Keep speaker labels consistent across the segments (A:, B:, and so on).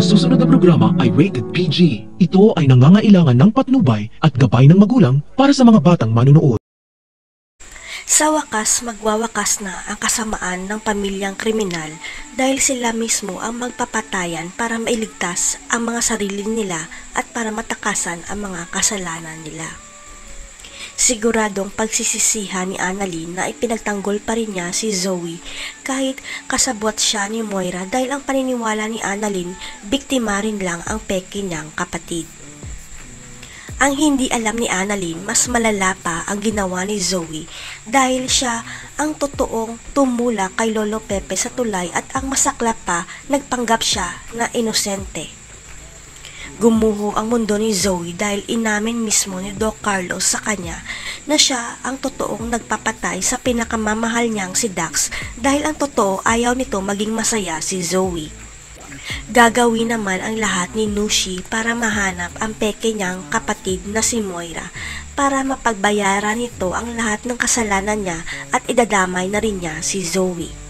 A: susunod na programa ay rated PG. Ito ay nangangailangan ng patnubay at gabay ng magulang para sa mga batang manunood.
B: Sa wakas, magwawakas na ang kasamaan ng pamilyang kriminal dahil sila mismo ang magpapatayan para mailigtas ang mga sarili nila at para matakasan ang mga kasalanan nila. Siguradong pagsisisihan ni Annalyn na ipinagtanggol pa rin niya si Zoe kahit kasabwat siya ni Moira dahil ang paniniwala ni Annalyn, biktima rin lang ang peke niyang kapatid. Ang hindi alam ni Annalyn, mas malala pa ang ginawa ni Zoe dahil siya ang totoong tumula kay Lolo Pepe sa tulay at ang masaklap pa, nagpanggap siya na inosente. Gumuho ang mundo ni Zoe dahil inamin mismo ni Doc Carlos sa kanya na siya ang totoong nagpapatay sa pinakamamahal niyang si Dax dahil ang totoo ayaw nito maging masaya si Zoe. Gagawin naman ang lahat ni Nushi para mahanap ang peke niyang kapatid na si Moira para mapagbayaran nito ang lahat ng kasalanan niya at idadamay na rin niya si Zoe.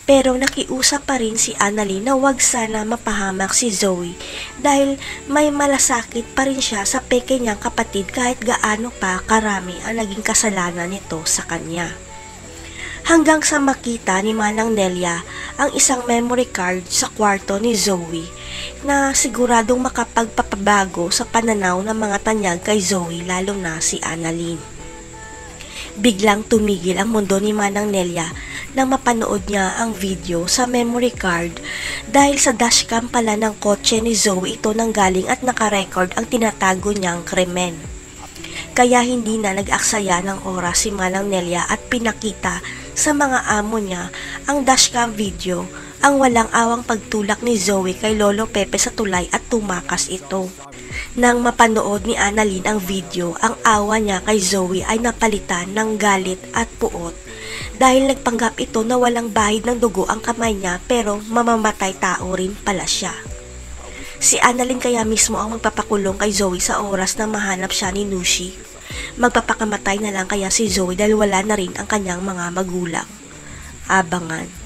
B: Pero nakiusap pa rin si Annalyn na wag sana mapahamak si Zoe dahil may malasakit pa rin siya sa peke niyang kapatid kahit gaano pa karami ang naging kasalanan nito sa kanya. Hanggang sa makita ni Manang Nelia ang isang memory card sa kwarto ni Zoe na siguradong makapagpapabago sa pananaw ng mga tanyag kay Zoe lalo na si Annalyn. Biglang tumigil ang mundo ni Manang Nelia nang mapanood niya ang video sa memory card dahil sa dashcam pala ng kotse ni Zoe ito nanggaling at nakarecord ang tinatago niyang krimen. Kaya hindi na nag-aksaya ng oras si Manang Nelia at pinakita sa mga amo niya ang dashcam video, ang walang awang pagtulak ni Zoe kay Lolo Pepe sa tulay at tumakas ito. Nang mapanood ni Annalyn ang video, ang awa niya kay Zoe ay napalitan ng galit at puot dahil nagpanggap ito na walang bahid ng dugo ang kamay niya pero mamamatay tao rin pala siya. Si Annalyn kaya mismo ang magpapakulong kay Zoe sa oras na mahanap siya ni Nushi. Magpapakamatay na lang kaya si Zoe dahil wala na rin ang kanyang mga magulang. Abangan.